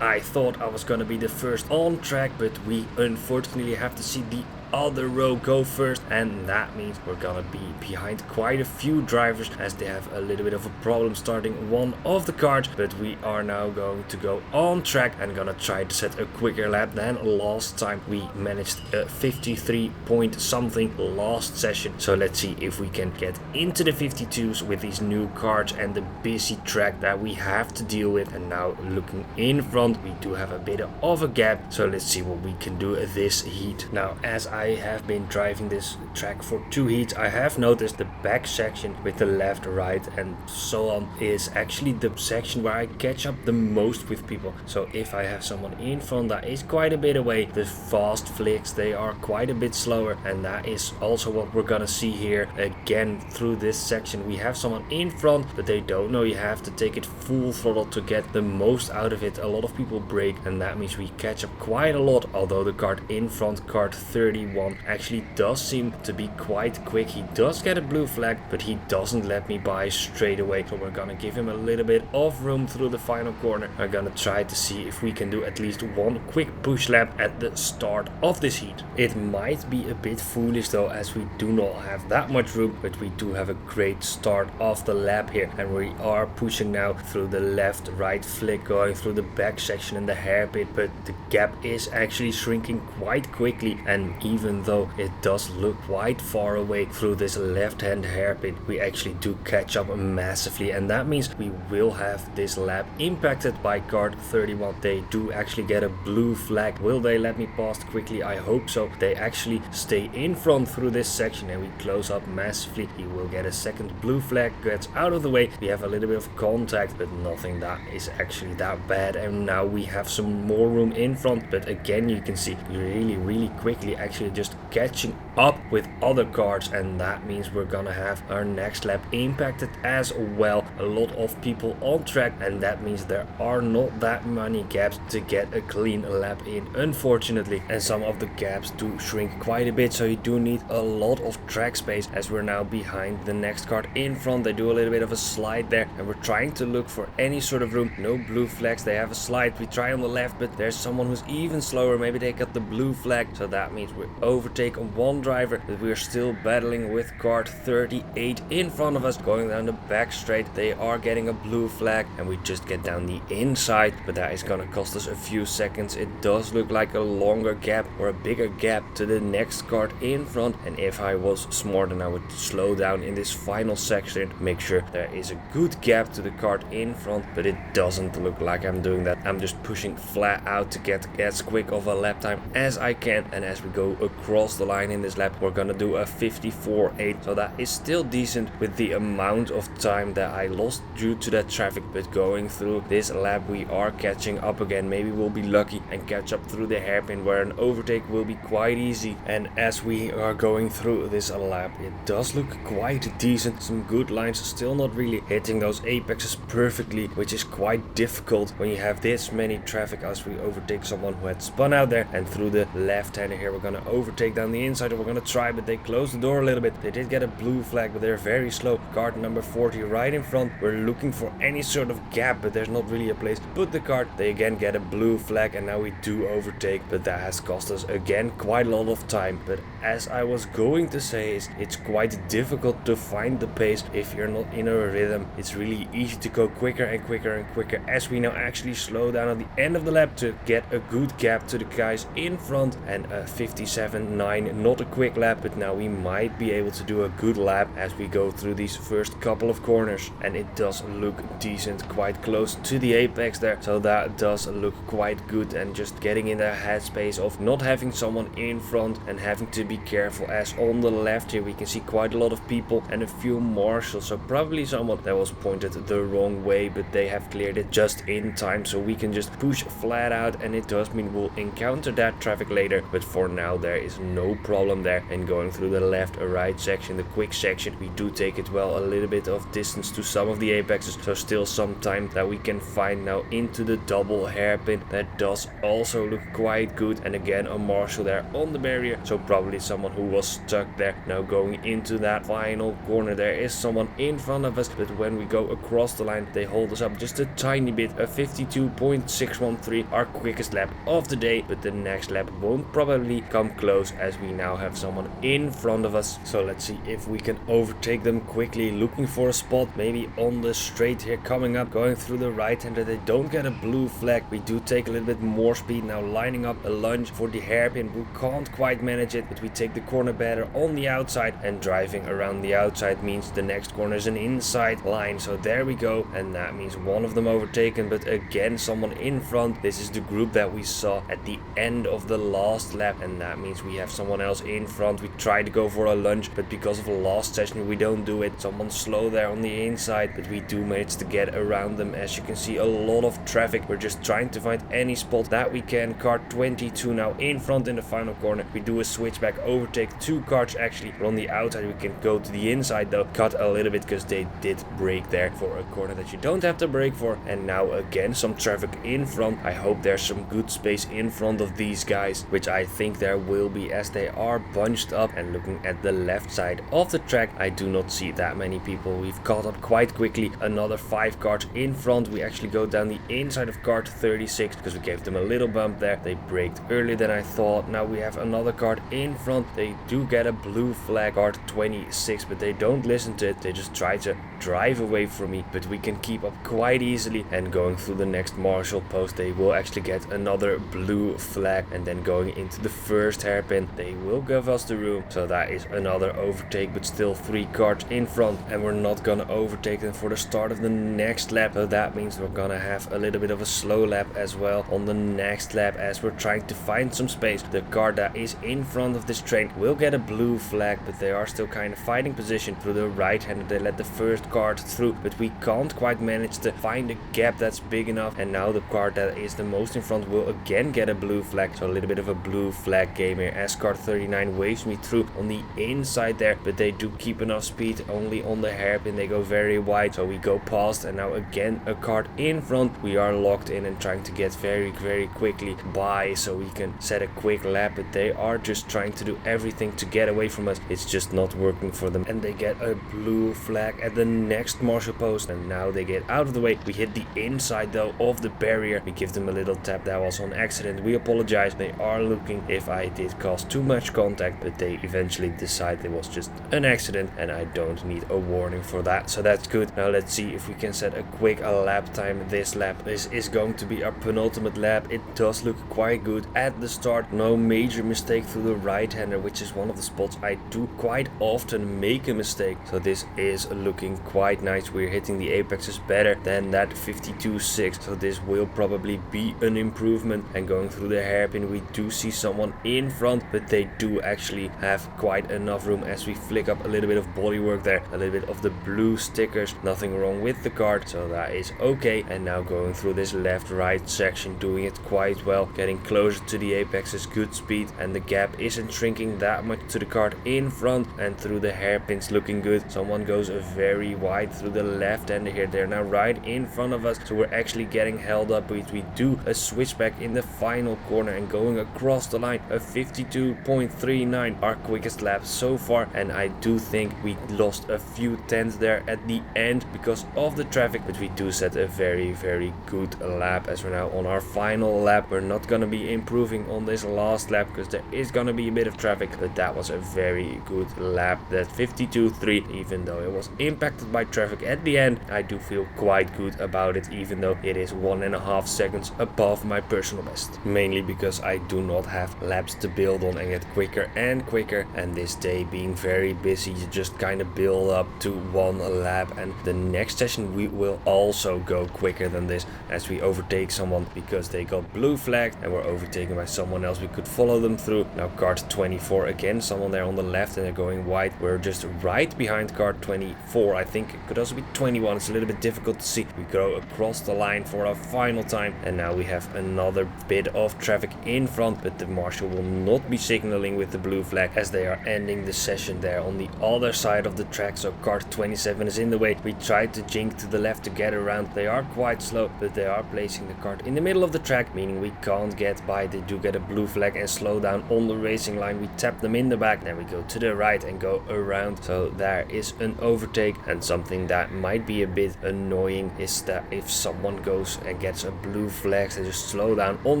I thought I was gonna be the first on track, but we unfortunately have to see the other row go first, and that means we're gonna be behind quite a few drivers as they have a little bit of a problem starting one of the cars. But we are now going to go on track and gonna try to set a quicker lap than last time. We managed a 53 point something last session, so let's see if we can get into the 52s with these new cars and the busy track that we have to deal with. And now looking in front, we do have a bit of a gap, so let's see what we can do this heat. Now, as I have been driving this track for 2 heats, I have noticed the back section with the left, right and so on is actually the section where I catch up the most with people. So if I have someone in front that is quite a bit away, the fast flicks, they are quite a bit slower, and that is also what we're gonna see here again through this section. We have someone in front, but they don't know you have to take it full throttle to get the most out of it. A lot of people brake, and that means we catch up quite a lot, although the kart in front, kart 31, actually does seem to be quite quick. He does get a blue flag, but he doesn't let me by straight away, so we're gonna give him a little bit of room through the final corner. We're gonna try to see if we can do at least one quick push lap at the start of this heat. It might be a bit foolish though, as we do not have that much room, but we do have a great start of the lap here, and we are pushing now through the left right flick, going through the back section and the hairpin, but the gap is actually shrinking quite quickly. And even though it does look quite far away through this left hand hairpin, we actually do catch up massively, and that means we will have this lap impacted by kart 31. They do actually get a blue flag. Will they let me pass quickly? I hope so. They actually stay in front through this section, and we close up massively. He will get a second blue flag, gets out of the way. We have a little bit of contact, but nothing that is actually that bad, and now we have some more room in front. But again, you can see really quickly actually just catching up with other cars, and that means we're gonna have our next lap impacted as well. A lot of people on track, and that means there are not that many gaps to get a clean lap in, unfortunately, and some of the gaps do shrink quite a bit, so you do need a lot of track space. As we're now behind the next car in front, they do a little bit of a slide there, and we're trying to look for any sort of room. No blue flags, they have a slide. We try on the left, but there's someone who's even slower. Maybe they got the blue flag, so that means we overtake on one driver, but we're still battling with kart 38 in front of us, going down the back straight. They are getting a blue flag, and we just get down the inside, but that is gonna cost us a few seconds. It does look like a longer gap or a bigger gap to the next kart in front, and if I was smart, then I would slow down in this final section, make sure there is a good gap to the kart in front, but it doesn't look like I'm doing that. I'm just pushing flat out to get as quick of a lap time as I can, and as we go across the line in this lap, we're gonna do a 54.8, so that is still decent with the amount of time that I lost due to that traffic. But going through this lap, we are catching up again. Maybe we'll be lucky and catch up through the hairpin, where an overtake will be quite easy. And as we are going through this lap, it does look quite decent. Some good lines, still not really hitting those apexes perfectly, which is quite difficult when you have this many traffic. As we overtake someone who had spun out there, and through the left hander here, we're gonna overtake down the inside, and we're gonna try, but they close the door a little bit. They did get a blue flag, but they're very slow. Kart number 40 right in front. We're looking for any sort of gap, but there's not really a place to put the kart. They again get a blue flag, and now we do overtake, but that has cost us again quite a lot of time. But as I was going to say, it's quite difficult to find the pace if you're not in a rhythm. It's really easy to go quicker and quicker and quicker, as we now actually slow down at the end of the lap to get a good gap to the guys in front, and a 57.9, not a quick lap, but now we might be able to do a good lap as we go through these first couple of corners. And it does look decent, quite close to the apex there, so that does look quite good. And just getting in the headspace of not having someone in front and having to be careful, as on the left here we can see quite a lot of people and a few marshals, so probably someone that was pointed the wrong way, but they have cleared it just in time, so we can just push flat out, and it does mean we'll encounter that traffic later. But for now, there is no no problem there. And going through the left or right section, the quick section, we do take it well, a little bit of distance to some of the apexes, so still some time that we can find now into the double hairpin. That does also look quite good, and again a marshal there on the barrier, so probably someone who was stuck there. Now going into that final corner, there is someone in front of us, but when we go across the line they hold us up just a tiny bit. A 52.613, our quickest lap of the day, but the next lap won't probably come close as we now have someone in front of us. So let's see if we can overtake them quickly, looking for a spot maybe on the straight here coming up, going through the right hander. They don't get a blue flag. We do take a little bit more speed now, lining up a lunge for the hairpin. We can't quite manage it, but we take the corner better on the outside, and driving around the outside means the next corner is an inside line. So there we go, and that means one of them overtaken, but again someone in front. This is the group that we saw at the end of the last lap, and that means we have someone else in front. We try to go for a lunge, but because of the last session we don't do it. Someone slow there on the inside, but we do manage to get around them. As you can see, a lot of traffic. We're just trying to find any spot that we can. Car 22 now in front in the final corner. We do a switchback, overtake two cars actually, but on the outside we can go to the inside though. Cut a little bit because they did brake there for a corner that you don't have to brake for. And now again some traffic in front. I hope there's some good space in front of these guys, which I think there will be as they are bunched up. And looking at the left side of the track, I do not see that many people. We've caught up quite quickly. Another 5 cars in front. We actually go down the inside of car 36 because we gave them a little bump there. They braked earlier than I thought. Now we have another car in front. They do get a blue flag, car 26, but they don't listen to it. They just try to drive away from me, but we can keep up quite easily. And going through the next marshal post, they will actually get another blue flag. And then going into the first hairpin, they will give us the room. So that is another overtake, but still 3 cars in front, and we're not gonna overtake them for the start of the next lap. So that means we're gonna have a little bit of a slow lap as well on the next lap as we're trying to find some space. The car that is in front of this train will get a blue flag, but they are still kind of fighting position through the right hander. They let the first car through, but we can't quite manage to find a gap that's big enough. And now the car that is the most in front will again get a blue flag. So a little bit of a blue flag game here as car 39 waves me through on the inside there, but they do keep enough speed only on the hairpin. They go very wide, so we go past, and now again a car in front. We are locked in and trying to get very quickly by so we can set a quick lap, but they are just trying to do everything to get away from us. It's just not working for them, and they get a blue flag at the next marshal post, and now they get out of the way. We hit the inside though of the barrier. We give them a little tap. That was on accident. We apologize. They are looking if I did cause too much contact, but they eventually decide it was just an accident, and I don't need a warning for that, so that's good. Now let's see if we can set a quick lap time. This lap is going to be our penultimate lap. It does look quite good at the start. No major mistake through the right hander, which is one of the spots I do quite often make a mistake. So this is looking quite nice. We're hitting the apexes better than that 52.6, so this will probably be an improvement. And going through the hairpin, we do see someone in front, but they do actually have quite enough room as we flick up a little bit of bodywork there, a little bit of the blue stickers. Nothing wrong with the card, so that is okay. And now going through this left right section, doing it quite well, getting closer to the apexes, good speed, and the gap isn't shrinking that much to the card in front. And through the hairpins, looking good. Someone goes very wide through the left hander here. They're now right in front of us, so we're actually getting held up. But we do a switchback in the final corner and going across the line, a 52.39, our quickest lap so far. And I do think we lost a few tenths there at the end because of the traffic, but we do set a very good lap as we're now on our final lap. We're not gonna be improving on this last lap because there is gonna be a bit of traffic, but that was a very good lap. That 52.3, even though it was impacted by traffic at the end, I do feel quite good about it, even though it is 1.5 seconds above my personal best, mainly because I do not have laps to build on and get quicker and quicker. And this day being very busy, you just kind of build up to 1 lap, and the next session we will also go quicker than this as we overtake someone because they got blue flagged and were overtaken by someone else. We could follow them through. Now car 24 again, someone there on the left, and they're going wide. We're just right behind car 24. I think it could also be 21. It's a little bit difficult to see. We go across the line for our final time, and now we have another bit of traffic in front, but the marshal will not be signaling with the blue flag as they are ending the session there on the other side of the track. So car 27 is in the way. We tried to jink to the left to get around. They are quite slow, but they are placing the kart in the middle of the track, meaning we can't get by. They do get a blue flag and slow down on the racing line. We tap them in the back, then we go to the right and go around. So there is an overtake, and something that might be a bit annoying is that if someone goes and gets a blue flag, they just slow down on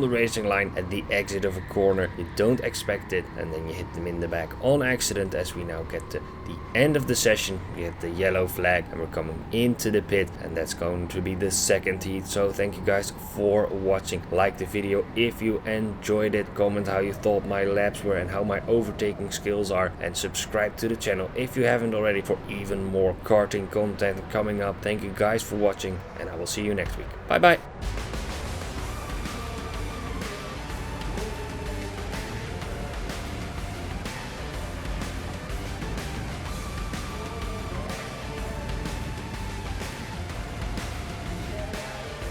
the racing line at the exit of a corner. You don't expect it, and then you hit them in the back on accident. As we now get to the end of the session, we get the yellow flag and we're coming into the pit, and that's going to be the second heat. So thank you guys for watching. Like the video if you enjoyed it, comment how you thought my laps were and how my overtaking skills are, and subscribe to the channel if you haven't already for even more karting content coming up. Thank you guys for watching, and I will see you next week. Bye bye.